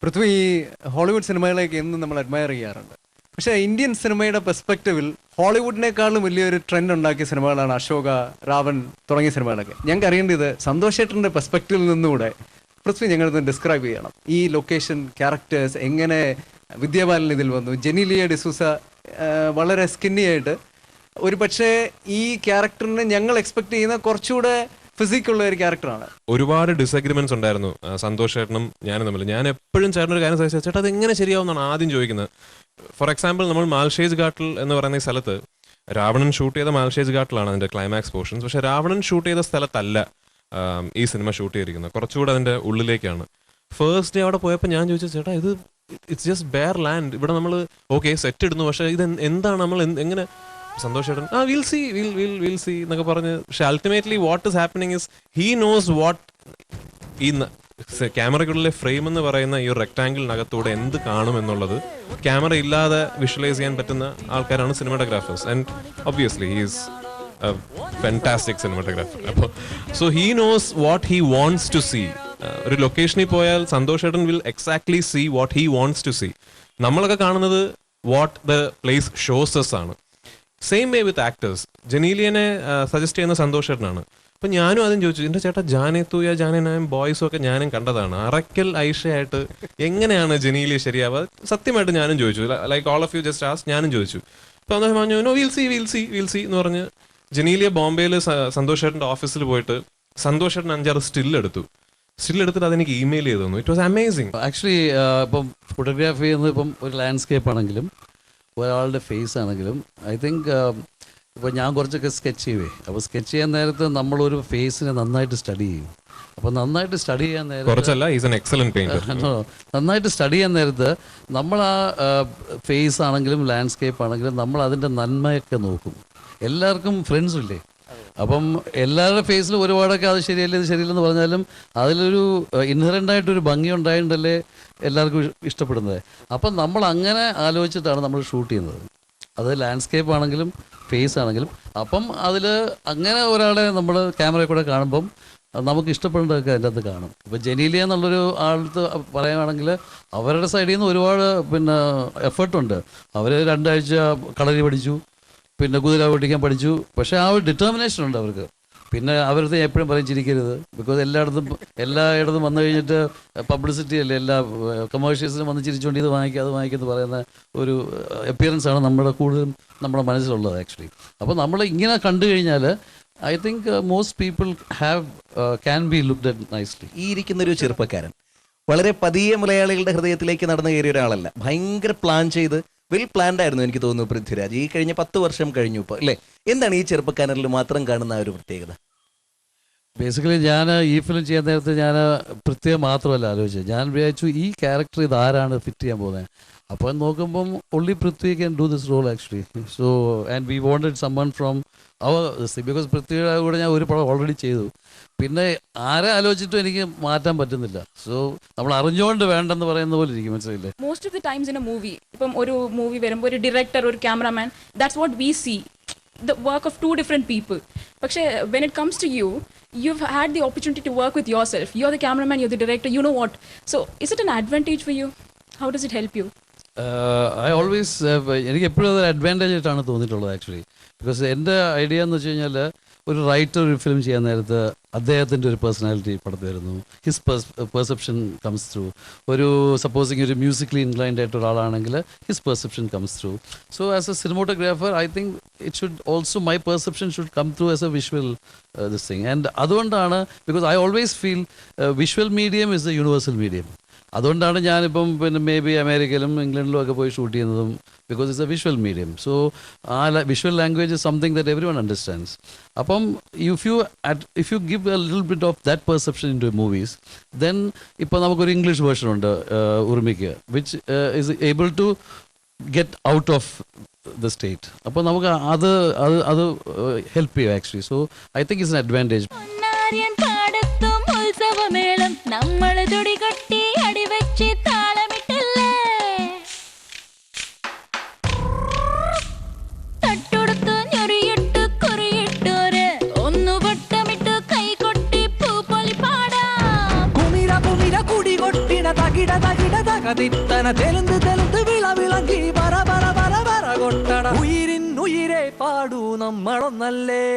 പൃഥ്വി ഈ ഹോളിവുഡ് സിനിമകളെയൊക്കെ എന്നും നമ്മൾ അഡ്മയർ ചെയ്യാറുണ്ട്. പക്ഷേ ഇന്ത്യൻ സിനിമയുടെ പെർസ്പെക്റ്റീവിൽ ഹോളിവുഡിനേക്കാളും വലിയൊരു ട്രെൻഡ് ഉണ്ടാക്കിയ സിനിമകളാണ് അശോക, രാവൺ തുടങ്ങിയ സിനിമകളൊക്കെ. ഞങ്ങൾക്ക് അറിയേണ്ടത് സന്തോഷ് ഏട്ടൻ്റെ പെർസ്പെക്റ്റീവിൽ നിന്നുകൂടെ പൃഥ്വി ഞങ്ങളൊന്ന് ഡിസ്ക്രൈബ് ചെയ്യണം. ഈ ലൊക്കേഷൻ, ക്യാരക്ടേഴ്സ്, എങ്ങനെ വിദ്യാബാലൻ ഇതിൽ വന്നു, ജെനീലിയ ഡിസൂസ വളരെ സ്കിന്നി ആയിട്ട്, ഒരു പക്ഷേ ഈ ക്യാരക്ടറിന് ഞങ്ങൾ എക്സ്പെക്ട് ചെയ്യുന്ന കുറച്ചുകൂടെ ഫിസിക്കുള്ള ഒരു ക്യാരക്ടറാണ്. ഒരുപാട് ഡിസഗ്രിമെന്റ്സ് ഉണ്ടായിരുന്നു സന്തോഷ് ചേട്ടനും ഞാനും തമ്മിൽ. ഞാൻ എപ്പോഴും ചേട്ടനൊരു കാര്യം സജസ്റ്റ്, ചേട്ടാ അത് എങ്ങനെ ശരിയാവുമെന്നാണ് ആദ്യം ചോദിക്കുന്നത്. ഫോർ എക്സാമ്പിൾ, നമ്മൾ മാൽഷേജ് ഘാട്ടിൽ എന്ന് പറയുന്ന ഈ സ്ഥലത്ത് രാവണൻ ഷൂട്ട് ചെയ്ത മാൽഷേജ് ഘാട്ടിലാണ് അതിന്റെ ക്ലൈമാക്സ് പോർഷൻസ്. പക്ഷെ രാവണൻ ഷൂട്ട് ചെയ്ത സ്ഥലത്തല്ല ഈ സിനിമ ഷൂട്ട് ചെയ്തിരിക്കുന്നത്, കുറച്ചുകൂടെ അതിന്റെ ഉള്ളിലേക്കാണ്. ഫസ്റ്റ് ഡേ അവിടെ പോയപ്പോൾ ഞാൻ ചോദിച്ചു, ചേട്ടാ ഇത് ഇറ്റ്സ് ജസ്റ്റ് ബെയർ ലാൻഡ്, ഇവിടെ നമ്മൾ ഓക്കെ സെറ്റ് ഇടുന്നു, പക്ഷെ ഇത് എന്താണ്, നമ്മൾ എങ്ങനെ? സന്തോഷ് ചേട്ടൻ വിൽ സി എന്നൊക്കെ പറഞ്ഞ്. പക്ഷെ ultimately what is happening is he knows what ഈ ക്യാമറയ്ക്കുള്ളിലെ ഫ്രെയിം എന്ന് പറയുന്ന ഈ ഒരു റെക്ടാങ്കിളിനകത്തൂടെ എന്ത് കാണും എന്നുള്ളത് ക്യാമറ ഇല്ലാതെ വിഷ്വലൈസ് ചെയ്യാൻ പറ്റുന്ന ആൾക്കാരാണ് cinematographers. And obviously he is a fantastic cinematographer. അപ്പോൾ so he knows what he wants to see. ഒരു ലൊക്കേഷനിൽ പോയാൽ സന്തോഷ് ചേട്ടൻ will exactly see what he wants to see. നമ്മളൊക്കെ കാണുന്നത് what the place shows as ആണ്. Same way with actors. ജനീലിയനെ suggest ചെയ്യുന്ന സന്തോഷ് ചേട്ടനാണ്. അപ്പം ഞാനും ആദ്യം ചോദിച്ചു, എൻ്റെ ചേട്ടാ ജാനേത്തൂയ ജാനനായും ബോയ്സും ഒക്കെ ഞാനും കണ്ടതാണ്, അറക്കൽ ഐഷയായിട്ട് എങ്ങനെയാണ് ജനീലിയ ശരിയാവുക? സത്യമായിട്ട് ഞാനും ചോദിച്ചു, like all of you just as, ഞാനും ചോദിച്ചു. അപ്പം അദ്ദേഹം പറഞ്ഞു, നോ വിൽ സി എന്ന് പറഞ്ഞ് ജനീലിയ ബോംബെയിൽ സന്തോഷ് ചേട്ടൻ്റെ ഓഫീസിൽ പോയിട്ട് സന്തോഷ് ചേട്ടൻ 5-6 സ്റ്റിൽ എടുത്തിട്ട് അതെനിക്ക് ഇമെയിൽ ചെയ്തു തന്നു. It was amazing. ആക്ച്വലി ഇപ്പം ഫോട്ടോഗ്രാഫി ചെയ്യുന്നത് ഇപ്പം ഒരു ലാൻഡ്സ്കേപ്പ് ആണെങ്കിലും ഒരാളുടെ ഫേസ് ആണെങ്കിലും ഐ തിങ്ക് ഇപ്പോൾ ഞാൻ കുറച്ചൊക്കെ സ്കെച്ച് ചെയ്യുവേ. അപ്പോൾ സ്കെച്ച് ചെയ്യാൻ നേരത്ത് നമ്മളൊരു ഫേസിനെ നന്നായിട്ട് സ്റ്റഡി ചെയ്യും. അപ്പോൾ നന്നായിട്ട് സ്റ്റഡി ചെയ്യാൻ നേരത്ത് നന്നായിട്ട് സ്റ്റഡി ചെയ്യാൻ നേരത്ത് നമ്മൾ ആ ഫേസ് ആണെങ്കിലും ലാൻഡ്സ്കേപ്പ് ആണെങ്കിലും നമ്മൾ അതിൻ്റെ നന്മയൊക്കെ നോക്കും. എല്ലാവർക്കും ഫ്രണ്ട്സും ഇല്ലേ? അപ്പം എല്ലാവരുടെ ഫേസിലും ഒരുപാടൊക്കെ അത് ശരിയല്ല ഇത് ശരിയല്ലെന്ന് പറഞ്ഞാലും അതിലൊരു ഇൻഹറൻ്റായിട്ടൊരു ഭംഗി ഉണ്ടായിട്ടല്ലേ എല്ലാവർക്കും ഇഷ്ടപ്പെടുന്നത്. അപ്പം നമ്മൾ അങ്ങനെ ആലോചിച്ചിട്ടാണ് നമ്മൾ ഷൂട്ട് ചെയ്യുന്നത്. അത് ലാൻഡ്സ്കേപ്പ് ആണെങ്കിലും ഫേസ് ആണെങ്കിലും. അപ്പം അതിൽ അങ്ങനെ ഒരാളെ നമ്മൾ ക്യാമറയിൽ കൂടെ കാണുമ്പം നമുക്ക് ഇഷ്ടപ്പെടേണ്ടതൊക്കെ അതിൻ്റെ അകത്ത് കാണും. ഇപ്പോൾ ജനീലിയ എന്നുള്ളൊരു ആളത്ത് പറയുകയാണെങ്കിൽ അവരുടെ സൈഡിൽ നിന്ന് ഒരുപാട് എഫേർട്ടുണ്ട്. അവർ 2 ആഴ്ച കളരി പഠിച്ചു, പിന്നെ കുതിര ഓടിക്കാൻ പഠിച്ചു. പക്ഷേ ആ ഒരു ഡിറ്റർമിനേഷൻ ഉണ്ട് അവർക്ക്. പിന്നെ അവരത് എപ്പോഴും പറയും ചിരിക്കരുത്, ബിക്കോസ് എല്ലായിടത്തും വന്നു കഴിഞ്ഞിട്ട് പബ്ലിസിറ്റി അല്ലേ, എല്ലാ കമേഴ്ഷ്യൽസിനും വന്ന് ചിരിച്ചുകൊണ്ട് ഇത് വാങ്ങിക്കുക അത് വാങ്ങിക്കുമെന്ന് പറയുന്ന ഒരു അപ്പിയറൻസ് ആണ് കൂടുതലും നമ്മുടെ മനസ്സിലുള്ളത് ആക്ച്വലി. അപ്പോൾ നമ്മൾ ഇങ്ങനെ കണ്ടു കഴിഞ്ഞാൽ I think most people can be looked at nicely. ഈ ഇരിക്കുന്നൊരു ചെറുപ്പക്കാരൻ വളരെ പതിയെ മലയാളികളുടെ ഹൃദയത്തിലേക്ക് നടന്നു കയറിയ ഒരാളല്ല. ഭയങ്കര പ്ലാൻ ചെയ്ത് വെൽ പ്ലാൻഡ് ആയിരുന്നു എനിക്ക് തോന്നുന്നു പൃഥ്വിരാജ്. ഈ കഴിഞ്ഞ 10 വർഷം കഴിഞ്ഞു ഇപ്പോൾ അല്ലേ? എന്താണ് ഈ ചെറുപ്പക്കാരനിൽ മാത്രം കാണുന്ന ഒരു പ്രത്യേകത? ബേസിക്കലി ഞാൻ ഈ ഫിലിം ചെയ്യാൻ നേരത്തെ ഞാൻ പ്രത്യേകം മാത്രമല്ല ആലോചിച്ചത്. ഞാൻ വിചാരിച്ചു ഈ ക്യാരക്ടർ ഇതാരാണ് ഫിറ്റ് ചെയ്യാൻ പോകുന്നത്. അപ്പോൾ നോക്കുമ്പം only Prithvi can do this role actually. So and we wanted summon from our because പൃഥ്വിയുടെ കൂടെ ഞാൻ ഒരു പടം ഓൾറെഡി ചെയ്തു. പിന്നെ ആരെ ആലോചിച്ചിട്ടും എനിക്ക് മാറ്റാൻ പറ്റുന്നില്ല. സോ നമ്മൾ അറിഞ്ഞുകൊണ്ട് വേണ്ടെന്ന് പറയുന്ന പോലെ ഇരിക്കും, മനസ്സിലായില്ലേ? Most of the times in a movie, ഇപ്പം ഒരു മൂവി വരുമ്പോൾ ഒരു ഡയറക്ടർ, ഒരു cameraman, that's what we see, the work of 2 different people. പക്ഷേ when it comes to you, you've had the opportunity to work with yourself. You're the cameraman, you're the director, you know what. So is it an advantage for you? How does it help you? I always എനിക്ക് എപ്പോഴും അതൊരു advantage ആയിട്ടാണ് തോന്നിയിട്ടുള്ളത് actually. Because എൻ്റെ idea എന്ന് വെച്ച് കഴിഞ്ഞാൽ ഒരു റൈറ്റർ ഒരു ഫിലിം ചെയ്യാൻ നേരത്ത് അദ്ദേഹത്തിൻ്റെ ഒരു പേഴ്സണാലിറ്റി പടത്ത് വരുന്നു, ഹിസ് പെർസെപ്ഷൻ കംസ് ത്രൂ. ഒരു സപ്പോസിങ് ഒരു മ്യൂസിക്കലി ഇൻക്ലൈൻഡ് ആയിട്ട് ഒരാളാണെങ്കിൽ his perception comes through. So as a cinematographer I think it should also my perception should come through as a visual this thing. And അതുകൊണ്ടാണ് because I always feel visual medium is a universal medium. അതുകൊണ്ടാണ് ഞാനിപ്പം പിന്നെ may be അമേരിക്കയിലും ഇംഗ്ലണ്ടിലും ഒക്കെ പോയി shoot ചെയ്യുന്നതും, because it's a visual medium. So ആ visual language is something that everyone understands. അപ്പം if you give a little bit of that perception into movies, then ഇപ്പോൾ നമുക്കൊരു ഇംഗ്ലീഷ് വേർഷൻ ഉണ്ട് ഉർമിക്ക്, which is able to get out of the state. അപ്പോൾ നമുക്ക് അത് help ചെയ്യും actually. So I think it's an advantage. നമ്മൾ തുടി കൊട്ടി അടിവെച്ച് താളമിട്ടല്ലേ, തട്ടുടുത്ത് ഞൊറിയിട്ട് കുറിയിട്ടോര് ഒന്നു വട്ടമിട്ട് കൈ കൊട്ടി പൂ പൊലി പാടാം. കുമിര കുമിര കുടി കൊട്ടിട തകിട തകിട തകിട തകതിത്തന തെലുന്ത് തെലുന്ത് വിളവിളങ്കി വര വര വര വര കൊട്ടട ഉയിരിൻ ഉയിരെ പാടൂ നമ്മളൊന്നല്ലേ